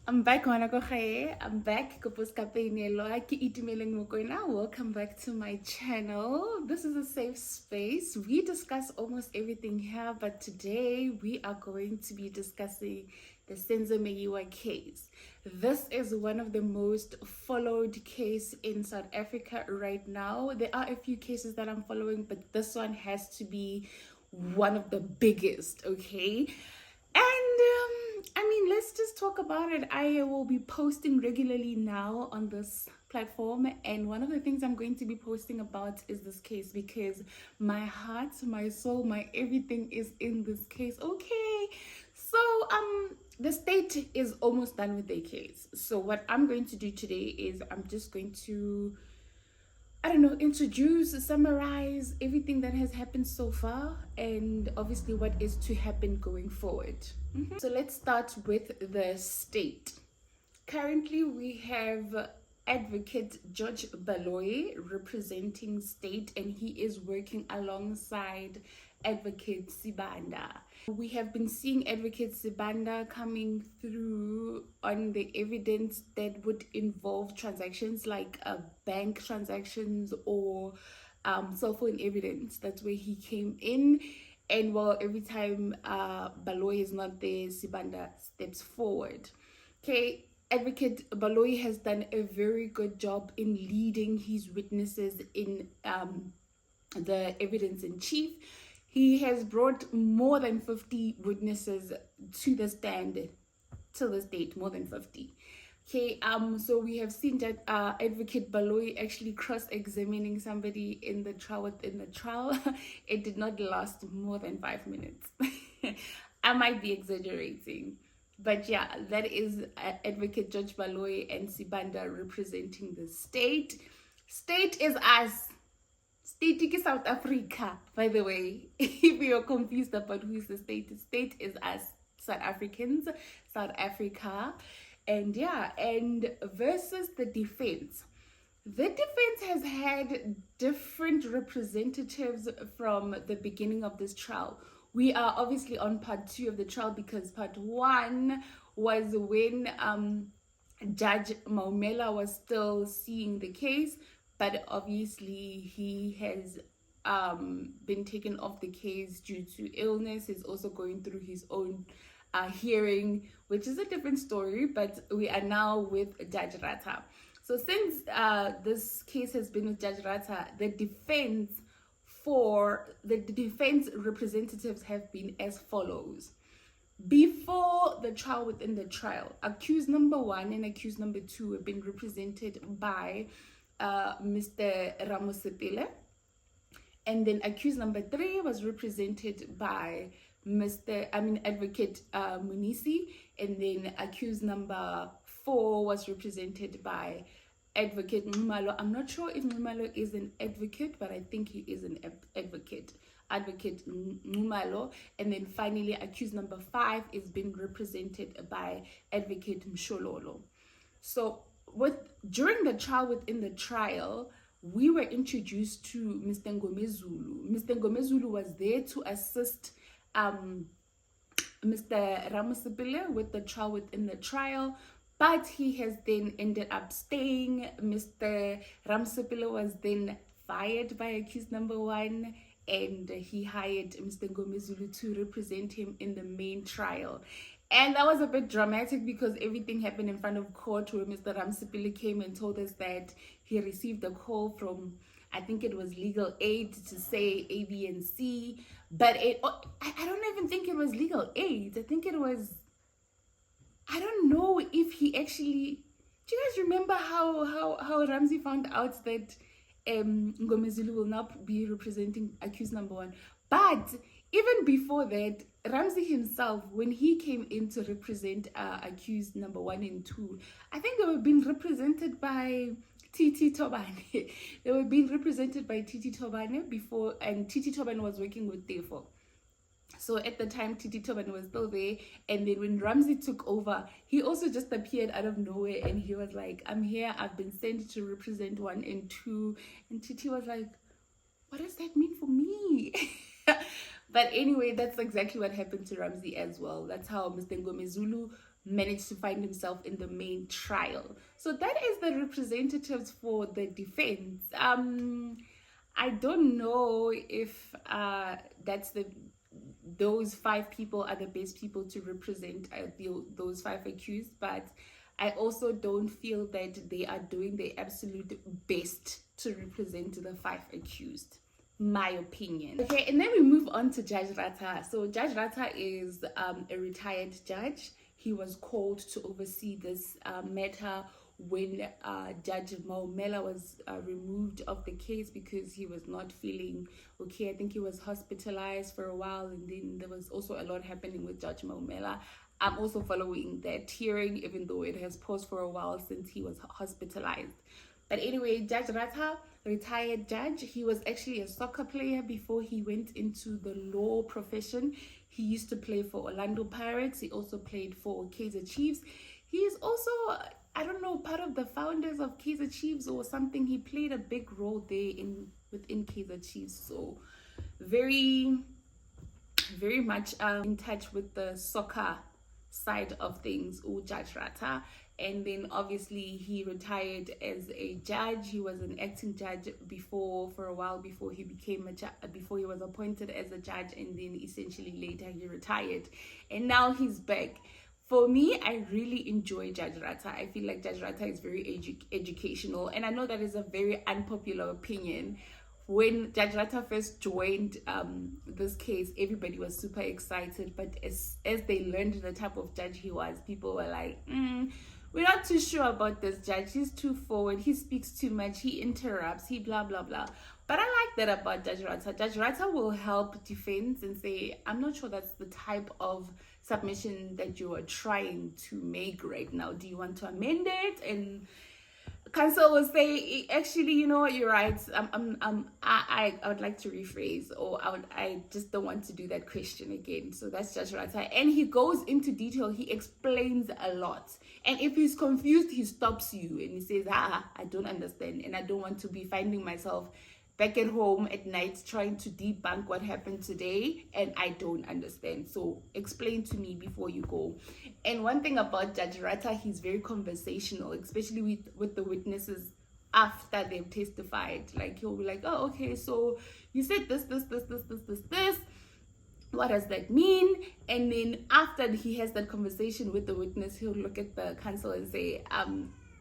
I'm back, Wanakohaye. I'm back. Welcome back to my channel. This is a safe space. We discuss almost everything here, but today we are going to be discussing the SENZO MEYIWA case. This is one of the most followed case in South Africa right now. There are a few cases that I'm following, but this one has to be one of the biggest, okay? Let's just talk about it. I will be posting regularly now on this platform, and one of the things I'm going to be posting about is this case because my heart, my soul, my everything is in this case. Okay, so the state is almost done with their case. So what I'm going to do today is I'm just going to introduce, summarize everything that has happened so far and obviously what is to happen going forward. So let's start with the state. Currently, we have Advocate Judge Baloyi representing state, and he is working alongside Advocate Sibanda. We have been seeing Advocate Sibanda coming through on the evidence that would involve transactions like bank transactions or cell phone evidence. That's where he came in. And well, every time Baloyi is not there, Sibanda steps forward. Okay, Advocate Baloyi has done a very good job in leading his witnesses in the evidence in chief. He has brought more than 50 witnesses to the stand till this date, more than 50. Okay, so we have seen that Advocate Baloyi actually cross-examining somebody in the trial within the trial. It did not last more than 5 minutes. I might be exaggerating. But yeah, that is Advocate Judge Baloyi and Sibanda representing the state. State is us. State is South Africa, by the way. If you're confused about who is the state is us, South Africans, South Africa. And yeah, and versus the defense. The defense has had different representatives from the beginning of this trial. We are obviously on part 2 of the trial because part 1 was when Judge Maumela was still seeing the case, but obviously he has been taken off the case due to illness. He's also going through his own hearing, which is a different story, but we are now with Judge Ratha. So since this case has been with Judge Ratha, the defense representatives have been as follows. Before the trial within the trial, accused number 1 and accused number 2 have been represented by Mr. Ramosepile, and then accused number 3 was represented by Advocate Munisi, and then accused number 4 was represented by Advocate Numalo. I'm not sure if Numalo is an advocate, but I think he is an advocate. Advocate Numalo, and then finally accused number 5 is being represented by Advocate Mshololo. So during the trial within the trial, we were introduced to Mr. Ngomezulu. Mr. Ngomezulu was there to assist Mr. Ramosepile with the trial within the trial, but he has then ended up staying. Mr. Ramosepile was then fired by accused number 1, and he hired Mr. Ngomezulu to represent him in the main trial. And that was a bit dramatic because everything happened in front of court, where Mr. Ramosepile came and told us that he received a call from, I think it was legal aid, to say A, B, and C. But I don't even think it was legal aid. I think it was, I don't know if he actually, do you guys remember how Ramsey found out that Ngomezulu will not be representing accused number 1? But even before that, Ramsey himself, when he came in to represent accused number 1 and 2, I think they were being represented by Titi Tobane. They were being represented by Titi Tobane before, and Titi Tobane was working with Tefo. So at the time, Titi Tobane was still there, and then when Ramsey took over, he also just appeared out of nowhere, and he was like, I'm here, I've been sent to represent 1 and 2, and Titi was like, what does that mean for me? But anyway, that's exactly what happened to Ramsey as well. That's how Mr. Ngomezulu managed to find himself in the main trial. So that is the representatives for the defense. I don't know if those 5 people are the best people to represent those 5 accused, but I also don't feel that they are doing their absolute best to represent the 5 accused. My opinion. Okay, and then we move on to Judge Ratha. So Judge Ratha is a retired judge. He was called to oversee this matter when Judge Maumela was removed of the case because he was not feeling okay. I think he was hospitalized for a while, and then there was also a lot happening with Judge Maumela. I'm also following that hearing, even though it has paused for a while since he was hospitalized. But anyway, Judge Ratha, retired judge, he was actually a soccer player before he went into the law profession. He used to play for Orlando Pirates. He also played for Kaizer Chiefs. He is also, I don't know, part of the founders of Kaizer Chiefs or something. He played a big role there within Kaizer Chiefs. So very, very much in touch with the soccer side of things, Judge Ratha. And then obviously he retired as a judge. He was an acting judge for a while before he became before he was appointed as a judge, and then essentially later he retired, and now he's back. For me, I really enjoy Judge Ratha. I feel like Judge Ratha is very educational, and I know that is a very unpopular opinion. When Judge Ratha first joined this case, everybody was super excited, but as they learned the type of judge he was, people were like, we're not too sure about this judge. He's too forward. He speaks too much. He interrupts. He blah, blah, blah. But I like that about Judge Ratha. Judge Ratha will help defense and say, I'm not sure that's the type of submission that you are trying to make right now. Do you want to amend it? And counsel will say, actually, you know what, you're right. I would like to rephrase, or I just don't want to do that question again. So that's Judge Ratha. And he goes into detail. He explains a lot. And if he's confused, he stops you and he says, I don't understand. And I don't want to be finding myself back at home at night trying to debunk what happened today, and I don't understand. So explain to me before you go. And one thing about Judge Ratha, he's very conversational, especially with the witnesses after they've testified. Like, he'll be like, oh, okay, so you said this. What does that mean? And then after he has that conversation with the witness, he'll look at the counsel and say,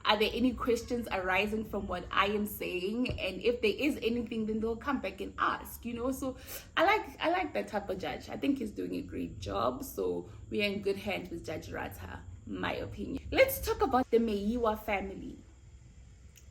are there any questions arising from what I am saying? And if there is anything, then they'll come back and ask, you know. So I like that type of judge. I think he's doing a great job. So we are in good hands with Judge Ratha, my opinion. Let's talk about the Meyiwa family,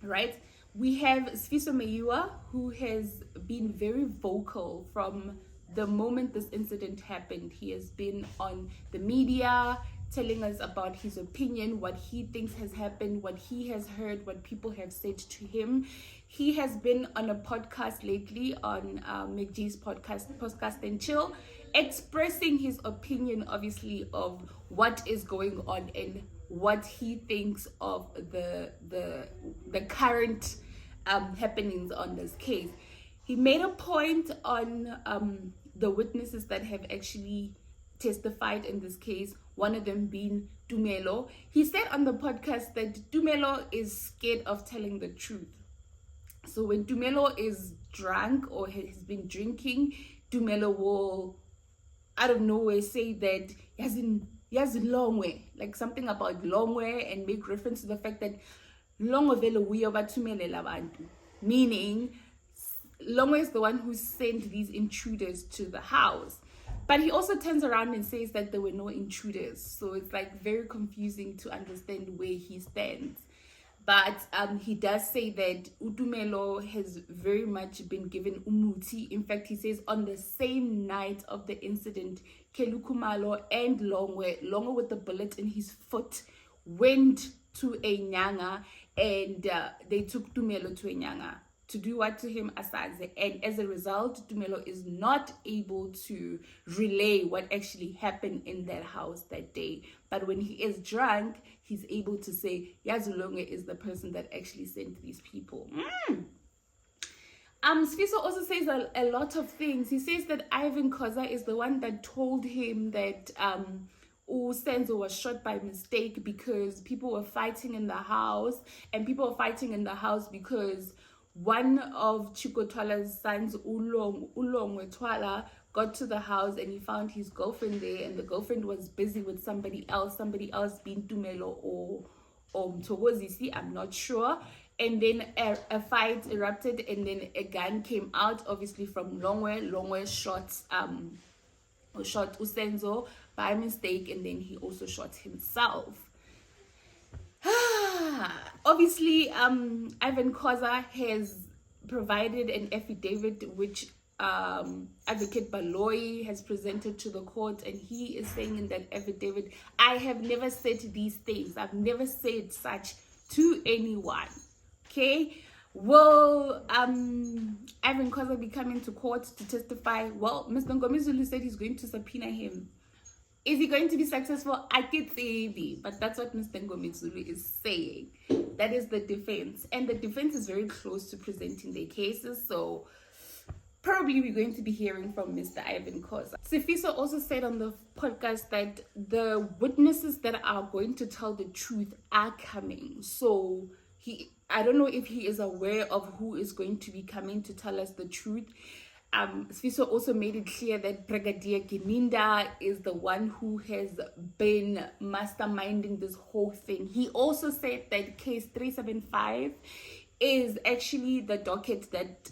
right? We have SENZO Meyiwa, who has been very vocal from the moment this incident happened. He has been on the media telling us about his opinion, what he thinks has happened, what he has heard, what people have said to him. He has been on a podcast lately, on McG's podcast and Chill, expressing his opinion, obviously, of what is going on and what he thinks of the current happenings on this case. He made a point on the witnesses that have actually testified in this case, one of them being Tumelo. He said on the podcast that Tumelo is scared of telling the truth. So when Tumelo is drunk or has been drinking, Tumelo will out of nowhere say that he has a long way, like something about long way, and make reference to the fact that long vele uyo bathumelela abantu, meaning Longwe is the one who sent these intruders to the house. But he also turns around and says that there were no intruders. So it's like very confusing to understand where he stands. But he does say that Utumelo has very much been given umuti. In fact, he says on the same night of the incident, Kelukumalo and Longwe with the bullet in his foot, went to a nyanga, and they took Tumelo to a nyanga to do what to him, Asaze. And as a result, Tumelo is not able to relay what actually happened in that house that day. But when he is drunk, he's able to say Yazulonge is the person that actually sent these people. Sfiso also says a lot of things. He says that Ivan Koza is the one that told him that Senzo was shot by mistake because people were fighting in the house, and people were fighting in the house because one of Chikotwala's sons, Ulongwe Twala, got to the house and he found his girlfriend there, and the girlfriend was busy with somebody else being Tumelo or Mtogozisi, I'm not sure. And then a fight erupted, and then a gun came out, obviously from Longwe. Longwe shot Usenzo by mistake, and then he also shot himself. Obviously, Ivan Khoza has provided an affidavit which Advocate Baloyi has presented to the court, and he is saying in that affidavit, I have never said these things. I've never said such to anyone. Okay, will Ivan Khoza be coming to court to testify? Well, Mr. Ngomezulu said he's going to subpoena him. Is he going to be successful? I could say maybe, but that's what Mr. Ngomezulu is saying. That is the defense, and the defense is very close to presenting their cases, so probably we're going to be hearing from Mr. Ivan Khoza. Sifiso also said on the podcast that the witnesses that are going to tell the truth are coming. So I don't know if he is aware of who is going to be coming to tell us the truth. Sifiso also made it clear that Brigadier Gininda is the one who has been masterminding this whole thing. He also said that case 375 is actually the docket that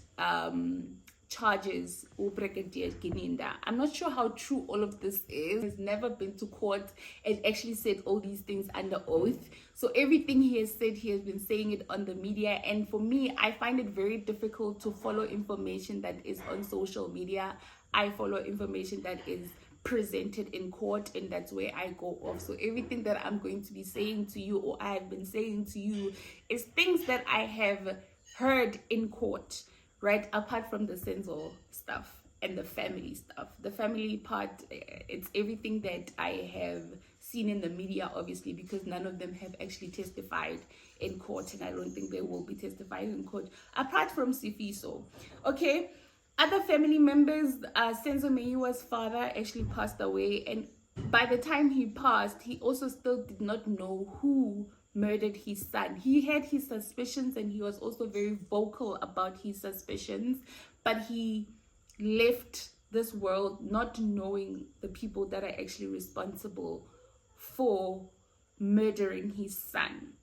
charges Brigadier Gininda. I'm not sure how true all of this is. He's never been to court and actually said all these things under oath. So everything he has said, he has been saying it on the media. And for me, I find it very difficult to follow information that is on social media. I follow information that is presented in court, and that's where I go off. So everything that I'm going to be saying to you, or I have been saying to you, is things that I have heard in court, right? Apart from the Senzo stuff and the family stuff. The family part, it's everything that I have seen in the media, obviously, because none of them have actually testified in court, and I don't think they will be testifying in court, apart from Sifiso. Okay, other family members, Senzo Meyiwa's father actually passed away, and by the time he passed, he also still did not know who murdered his son. He had his suspicions, and he was also very vocal about his suspicions, but he left this world not knowing the people that are actually responsible for murdering his son.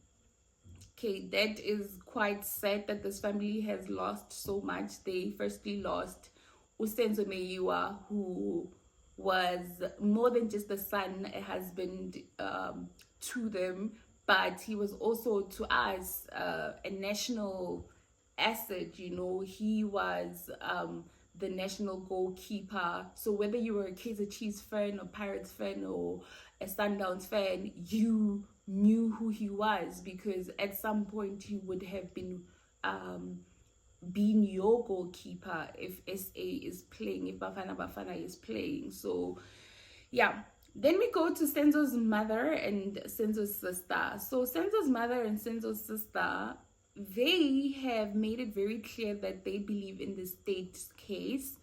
Okay, that is quite sad that this family has lost so much. They firstly lost Senzo Meyiwa, who was more than just a son, a husband to them, but he was also to us a national asset. You know, he was the national goalkeeper. So whether you were a Kaizer Chiefs fan or Pirates fan or a Sundowns fan, you knew who he was, because at some point he would have been being your goalkeeper if SA is playing, if Bafana is playing. So yeah. Then we go to Senzo's mother and Senzo's sister. So Senzo's mother and Senzo's sister, they have made it very clear that they believe in the state's case.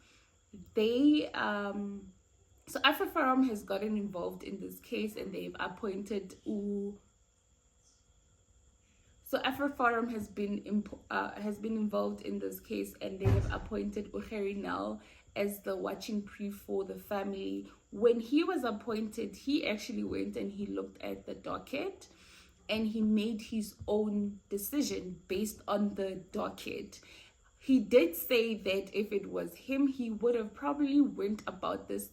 They so AfroForum has gotten involved in this case, and they've appointed So AfroForum has been involved in this case, and they have appointed Nel as the watching brief for the family. When he was appointed, he actually went and he looked at the docket, and he made his own decision based on the docket. He did say that if it was him, he would have probably went about this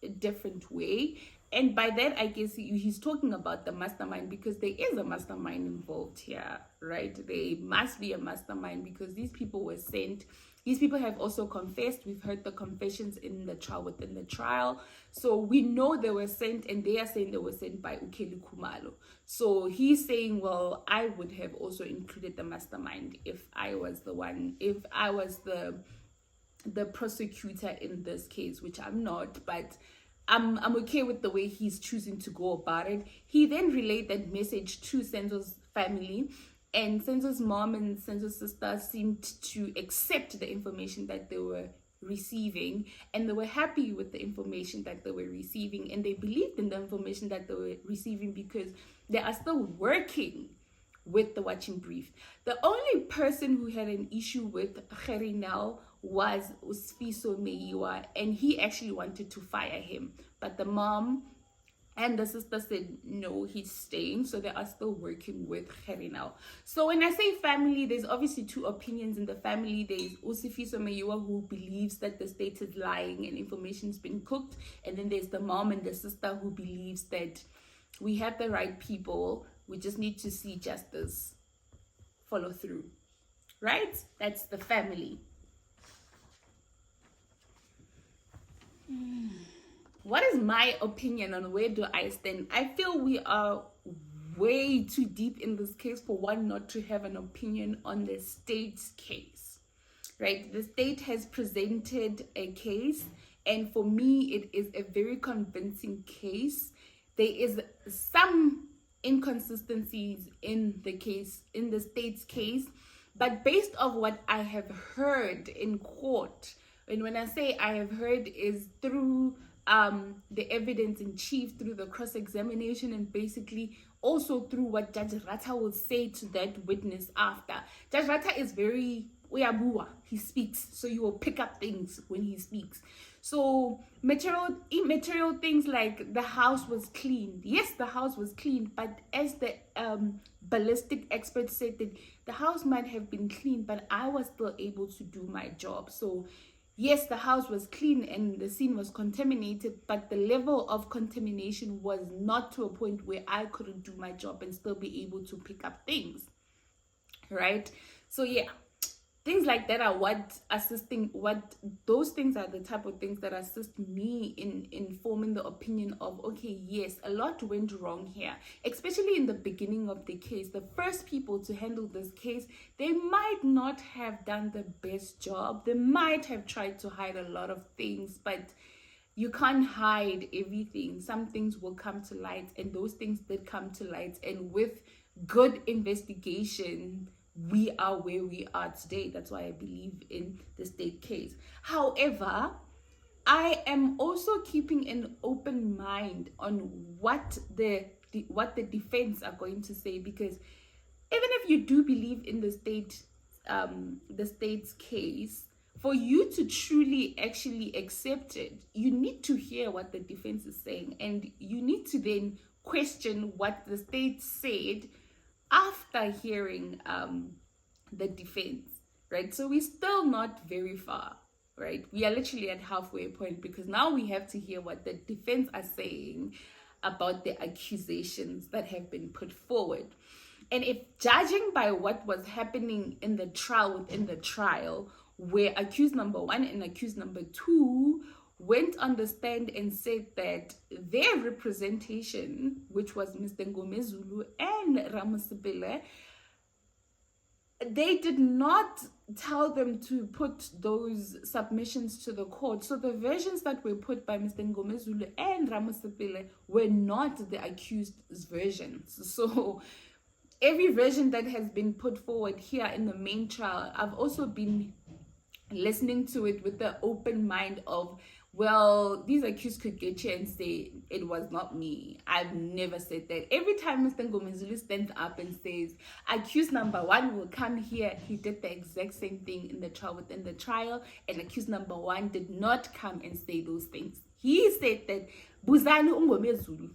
a different way. And by that, I guess he's talking about the mastermind, because there is a mastermind involved here, right? There must be a mastermind, because these people were sent. These people have also confessed. We've heard the confessions in the trial, within the trial. So we know they were sent, and they are saying they were sent by Ukeli Khumalo. So he's saying, well, I would have also included the mastermind if I was the one, if I was the prosecutor in this case, which I'm not, but I'm okay with the way he's choosing to go about it. He then relayed that message to Senzo's family, and Senzo's mom and Senzo's sister seemed to accept the information that they were receiving, and they were happy with the information that they were receiving, and they believed in the information that they were receiving because they are still working with the watching brief. The only person who had an issue with Gininda was SENZO Meyiwa, and he actually wanted to fire him, but the mom and the sister said no, he's staying, so they are still working with Gininda. So when I say family, there's obviously two opinions in the family. There's SENZO Meyiwa, who believes that the state is lying and information's been cooked, and then there's the mom and the sister who believes that we have the right people, we just need to see justice follow through, right? That's the family. What is my opinion on where do I stand? I feel we are way too deep in this case for one not to have an opinion on the state's case, right? The state has presented a case, and for me it is a very convincing case. There is some inconsistencies in the case, in the state's case, but based on what I have heard in court, and when I say I have heard is through the evidence in chief, through the cross-examination, and basically also through what Judge Ratha will say to that witness after. Judge Ratha is very uyabua, he speaks, so you will pick up things when he speaks. So immaterial things like the house was cleaned. Yes, the house was cleaned, but as the ballistic expert said, that the house might have been cleaned, but I was still able to do my job. So yes, the house was clean and the scene was contaminated, but the level of contamination was not to a point where I couldn't do my job and still be able to pick up things, right? So yeah, things like that are those things are the type of things that assist me in forming the opinion of, okay, yes, a lot went wrong here, especially in the beginning of the case. The first people to handle this case, they might not have done the best job. They might have tried to hide a lot of things, but you can't hide everything. Some things will come to light, and those things did come to light, and with good investigation, we are where we are today. That's why I believe in the state case. However, I am also keeping an open mind on what the defense are going to say, because even if you do believe in the state's case, for you to truly actually accept it, you need to hear what the defense is saying, and you need to then question what the state said after hearing the defense, right? So we're still not very far, right? We are literally at halfway point, because now we have to hear what the defense are saying about the accusations that have been put forward. And if judging by what was happening in the trial, within the trial, where accused number 1 and accused number 2 went on the stand and said that their representation, which was Mr. Ngomezulu and Ramasipele, they did not tell them to put those submissions to the court. So the versions that were put by Mr. Ngomezulu and Ramasipele were not the accused's versions. So every version that has been put forward here in the main trial, I've also been listening to it with the open mind of, well, these accused could get here and say, it was not me. I've never said that. Every time Mr. Ngomezulu stands up and says, accused number 1 will come here, he did the exact same thing in the trial, within the trial, and accused number 1 did not come and say those things. He said that, Buzani Ngomezulu,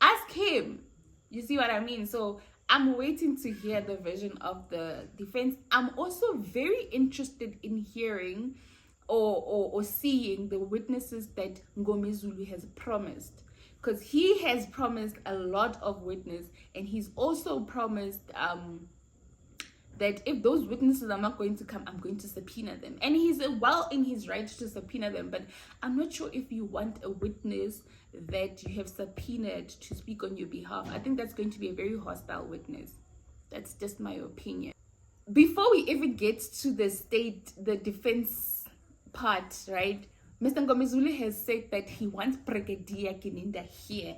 ask him. You see what I mean? So I'm waiting to hear the version of the defense. I'm also very interested in hearing or seeing the witnesses that Ngomezulu has promised, because he has promised a lot of witness, and he's also promised that if those witnesses are not going to come, I'm going to subpoena them, and he's well in his right to subpoena them. But I'm not sure if you want a witness that you have subpoenaed to speak on your behalf. I think that's going to be a very hostile witness. That's just my opinion. Before we even get to the defense part, right, Mr. Ngomezulu has said that he wants Brigadier Gininda here.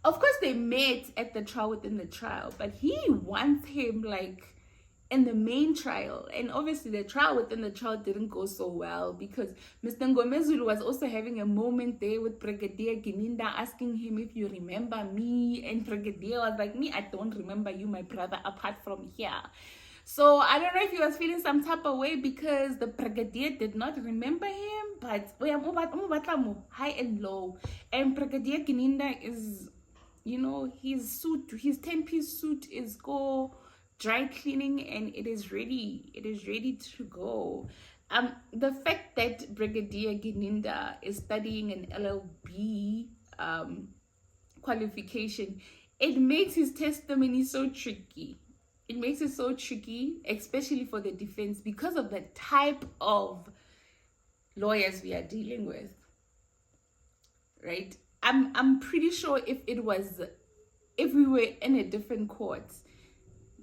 Of course, they met at the trial, within the trial, but he wants him like in the main trial. And obviously the trial within the trial didn't go so well, because Mr. Ngomezulu was also having a moment there with Brigadier Gininda, asking him if you remember me, and Brigadier was like, me, I don't remember you, my brother, apart from here. So I don't know if he was feeling some type of way because the Brigadier did not remember him, but high and low. And Brigadier Gininda is, you know, his 10-piece suit is go dry cleaning, and it is ready to go. The fact that Brigadier Gininda is studying an LLB qualification, it makes his testimony so tricky. It makes it so tricky, especially for the defense, because of the type of lawyers we are dealing with, right? I'm pretty sure if we were in a different court,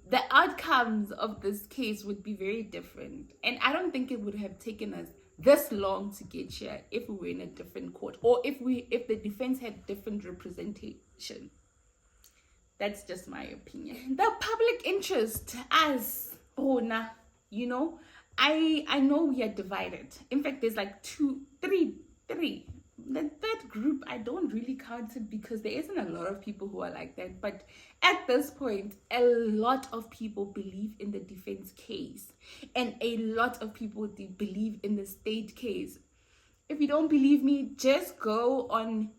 the outcomes of this case would be very different. And I don't think it would have taken us this long to get here if we were in a different court, or if the defense had different representation. That's just my opinion. The public interest, as Rona, you know, I know we are divided. In fact, there's like three. The third group, I don't really count it because there isn't a lot of people who are like that. But at this point, a lot of people believe in the defense case, and a lot of people believe in the state case. If you don't believe me, just go on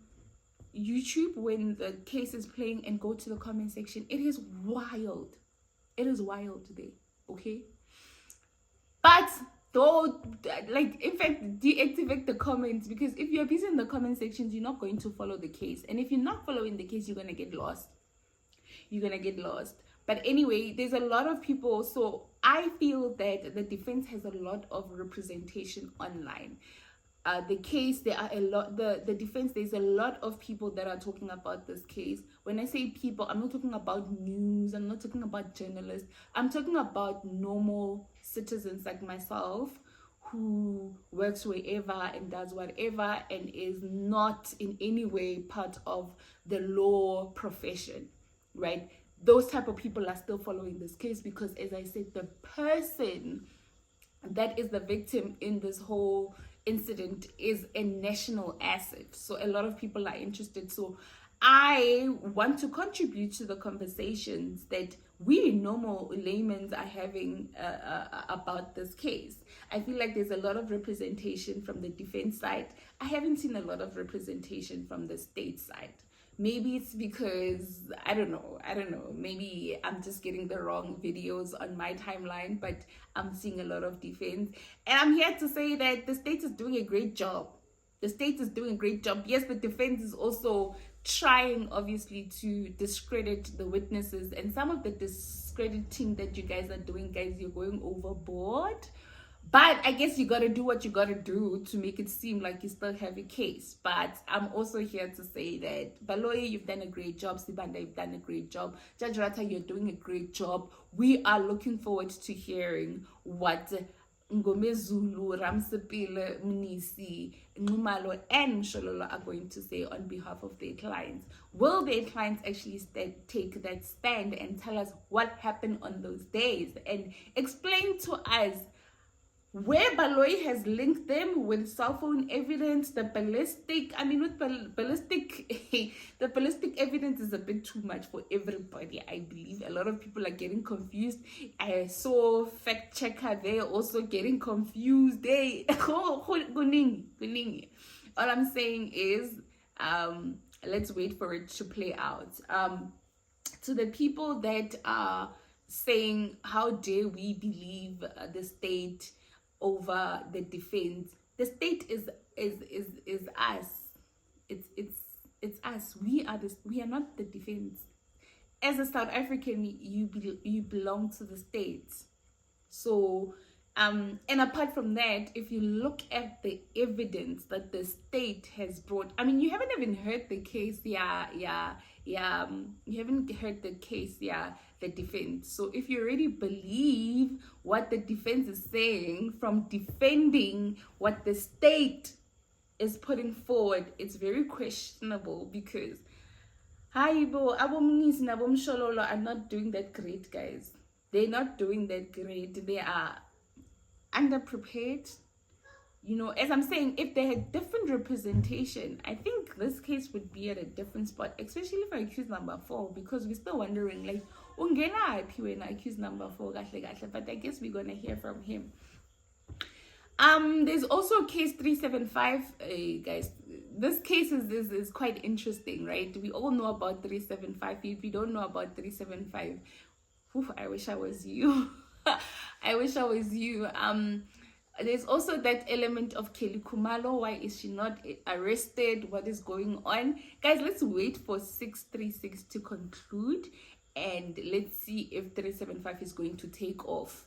YouTube when the case is playing and go to the comment section. It is wild. It is wild today, okay? But don't, like, in fact, deactivate the comments, because if you're busy in the comment sections, you're not going to follow the case. And if you're not following the case, you're going to get lost. But anyway, there's a lot of people. So I feel that the defense has a lot of representation online. The case, there are a lot, the defense, there's a lot of people that are talking about this case. When I say people, I'm not talking about news, I'm not talking about journalists, I'm talking about normal citizens like myself, who works wherever and does whatever and is not in any way part of the law profession, right? Those type of people are still following this case, because as I said, the person that is the victim in this whole incident is a national asset. So a lot of people are interested. So I want to contribute to the conversations that we normal laymen are having about this case. I feel like there's a lot of representation from the defense side. I haven't seen a lot of representation from the state side. Maybe it's because, I don't know, maybe I'm just getting the wrong videos on my timeline, but I'm seeing a lot of defense. And I'm here to say that the state is doing a great job. Yes, the defense is also trying, obviously, to discredit the witnesses. And some of the discrediting that you guys are doing, guys, you're going overboard. But I guess you gotta do what you gotta do to make it seem like you still have a case. But I'm also here to say that Baloyi, you've done a great job. Sibanda, you've done a great job. Judge Ratha, you're doing a great job. We are looking forward to hearing what Ngomezulu, Ramsepile, Mnisi, Numalo, and Shololo are going to say on behalf of their clients. Will their clients actually take that stand and tell us what happened on those days and explain to us where Baloyi has linked them with cell phone evidence, the ballistic, the ballistic evidence is a bit too much for everybody, I believe. A lot of people are getting confused. I saw fact checker there also getting confused. All I'm saying is, let's wait for it to play out. To the people that are saying, how dare we believe the state over the defense? The state is us. It's us. We are not the defense. As a South African, you belong to the state. So and apart from that, if you look at the evidence that the state has brought, you haven't even heard the case, you haven't heard the case, the defense. So if you already believe what the defense is saying from defending what the state is putting forward, it's very questionable, because Haibo, Abomnis and Abom Shololo are not doing that great, guys. they're not doing that great. They are underprepared. You know, as I'm saying, if they had different representation, I think this case would be at a different spot, especially for accused number 4, because we're still wondering, like, ungena when accused number 4, but I guess we're gonna hear from him. There's also case 375, guys. This case is quite interesting, right? We all know about 375. If you don't know about 375, I wish I was you. I wish I was you. There's also that element of Kelly Kumalo. Why is she not arrested? What is going on? Guys, let's wait for 636 to conclude, and let's see if 375 is going to take off,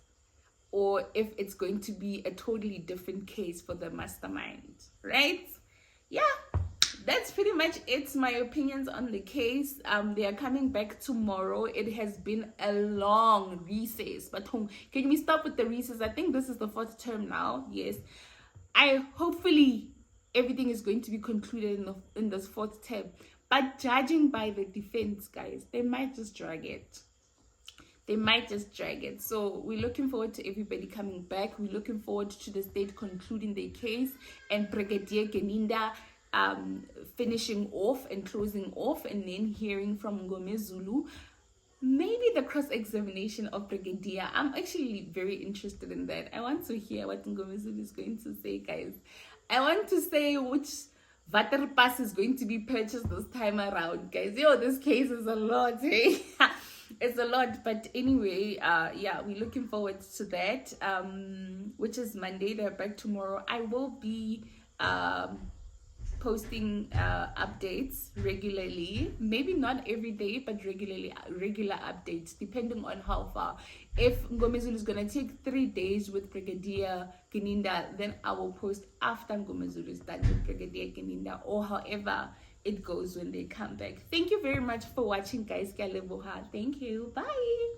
or if it's going to be a totally different case for the mastermind, right? Yeah, that's pretty much it. My opinions on the case. They are coming back tomorrow. It has been a long recess, but can we stop with the recess? I think this is the 4th term now. Yes, hopefully everything is going to be concluded in this 4th term, but judging by the defense, guys, they might just drag it. So we're looking forward to everybody coming back. We're looking forward to the state concluding their case, and Brigadier Gininda finishing off and closing off, and then hearing from Ngomezulu. Maybe the cross-examination of Brigadier. I'm actually very interested in that. I want to hear what Ngomezulu is going to say, guys. I want to say which water pass is going to be purchased this time around, guys. Yo, this case is a lot, eh? It's a lot, but anyway, yeah, we're looking forward to that, which is Monday. They're back tomorrow. I will be posting updates regularly, maybe not every day, but regular updates, depending on how far. If Ngomezulu is gonna take 3 days with Brigadier Gininda, then I will post after Ngomezulu is done with Brigadier Gininda, or however it goes when they come back. Thank you very much for watching, guys. Thank you. Bye.